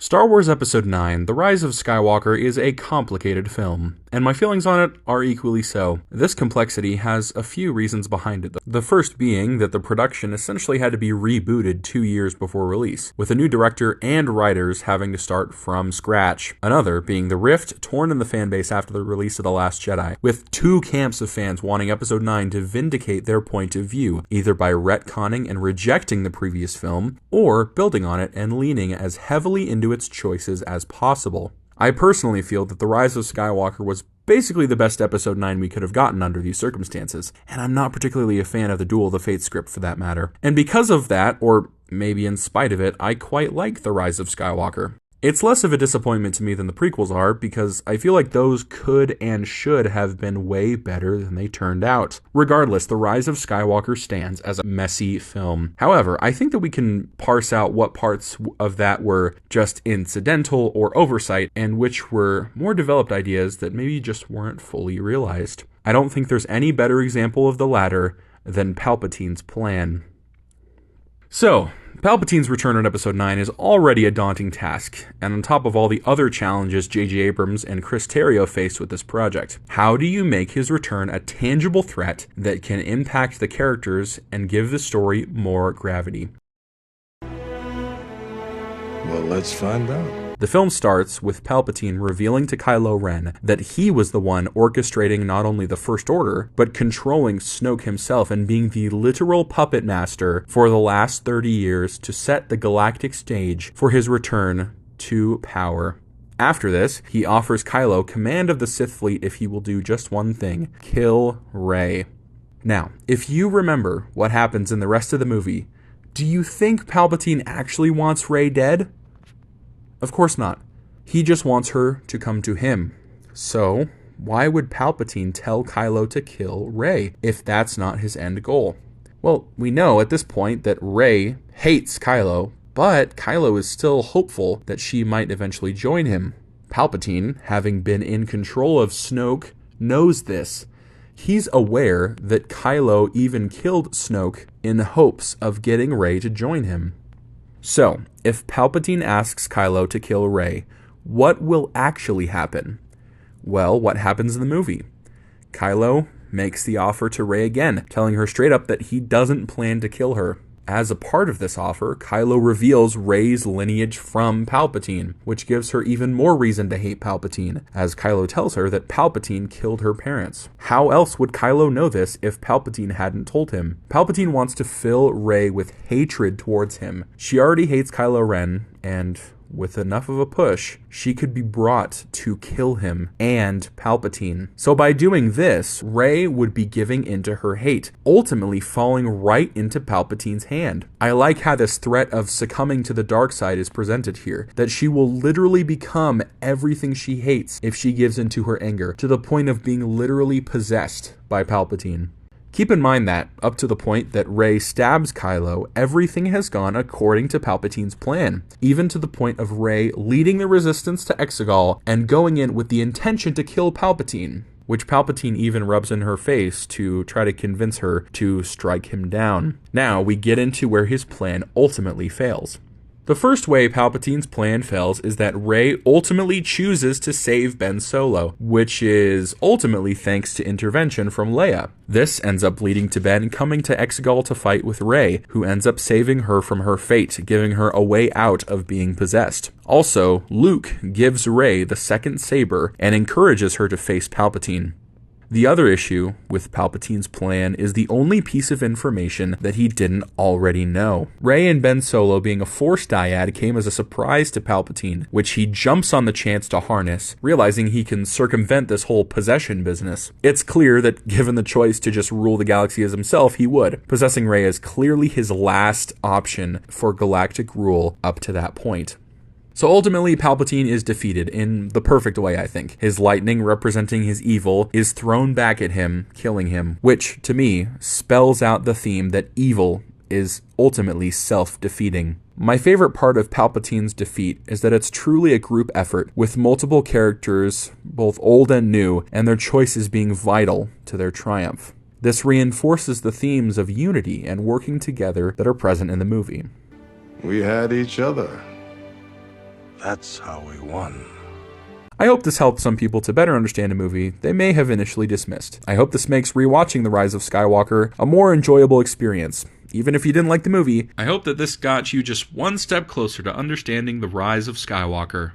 Star Wars Episode 9, The Rise of Skywalker is a complicated film, and my feelings on it are equally so. This complexity has a few reasons behind it. The first being that the production essentially had to be rebooted 2 years before release, with a new director and writers having to start from scratch. Another being the rift torn in the fanbase after the release of The Last Jedi, with two camps of fans wanting Episode 9 to vindicate their point of view, either by retconning and rejecting the previous film, or building on it and leaning as heavily into its choices as possible. I personally feel that The Rise of Skywalker was basically the best Episode 9 we could have gotten under these circumstances, and I'm not particularly a fan of the Duel of the Fates script for that matter. And because of that, or maybe in spite of it, I quite like The Rise of Skywalker. It's less of a disappointment to me than the prequels are, because I feel like those could and should have been way better than they turned out. Regardless, The Rise of Skywalker stands as a messy film. However, I think that we can parse out what parts of that were just incidental or oversight, and which were more developed ideas that maybe just weren't fully realized. I don't think there's any better example of the latter than Palpatine's plan. So, Palpatine's return in Episode 9 is already a daunting task, and on top of all the other challenges J.J. Abrams and Chris Terrio faced with this project, how do you make his return a tangible threat that can impact the characters and give the story more gravity? Well, let's find out. The film starts with Palpatine revealing to Kylo Ren that he was the one orchestrating not only the First Order, but controlling Snoke himself and being the literal puppet master for the last 30 years to set the galactic stage for his return to power. After this, he offers Kylo command of the Sith fleet if he will do just one thing: kill Rey. Now, if you remember what happens in the rest of the movie, do you think Palpatine actually wants Rey dead? Of course not. He just wants her to come to him. So, why would Palpatine tell Kylo to kill Rey if that's not his end goal? Well, we know at this point that Rey hates Kylo, but Kylo is still hopeful that she might eventually join him. Palpatine, having been in control of Snoke, knows this. He's aware that Kylo even killed Snoke in hopes of getting Rey to join him. So, if Palpatine asks Kylo to kill Rey, what will actually happen? Well, what happens in the movie? Kylo makes the offer to Rey again, telling her straight up that he doesn't plan to kill her. As a part of this offer, Kylo reveals Rey's lineage from Palpatine, which gives her even more reason to hate Palpatine, as Kylo tells her that Palpatine killed her parents. How else would Kylo know this if Palpatine hadn't told him? Palpatine wants to fill Rey with hatred towards him. She already hates Kylo Ren, and with enough of a push, she could be brought to kill him and Palpatine. So by doing this, Rey would be giving into her hate, ultimately falling right into Palpatine's hand. I like how this threat of succumbing to the dark side is presented here, that she will literally become everything she hates if she gives into her anger, to the point of being literally possessed by Palpatine. Keep in mind that, up to the point that Rey stabs Kylo, everything has gone according to Palpatine's plan, even to the point of Rey leading the resistance to Exegol and going in with the intention to kill Palpatine, which Palpatine even rubs in her face to try to convince her to strike him down. Now we get into where his plan ultimately fails. The first way Palpatine's plan fails is that Rey ultimately chooses to save Ben Solo, which is ultimately thanks to intervention from Leia. This ends up leading to Ben coming to Exegol to fight with Rey, who ends up saving her from her fate, giving her a way out of being possessed. Also, Luke gives Rey the second saber and encourages her to face Palpatine. The other issue with Palpatine's plan is the only piece of information that he didn't already know. Rey and Ben Solo being a Force dyad came as a surprise to Palpatine, which he jumps on the chance to harness, realizing he can circumvent this whole possession business. It's clear that given the choice to just rule the galaxy as himself, he would. Possessing Rey is clearly his last option for galactic rule up to that point. So ultimately, Palpatine is defeated in the perfect way, I think. His lightning, representing his evil, is thrown back at him, killing him, which, to me, spells out the theme that evil is ultimately self-defeating. My favorite part of Palpatine's defeat is that it's truly a group effort, with multiple characters, both old and new, and their choices being vital to their triumph. This reinforces the themes of unity and working together that are present in the movie. We had each other. That's how we won. I hope this helped some people to better understand a movie they may have initially dismissed. I hope this makes rewatching The Rise of Skywalker a more enjoyable experience. Even if you didn't like the movie, I hope that this got you just one step closer to understanding The Rise of Skywalker.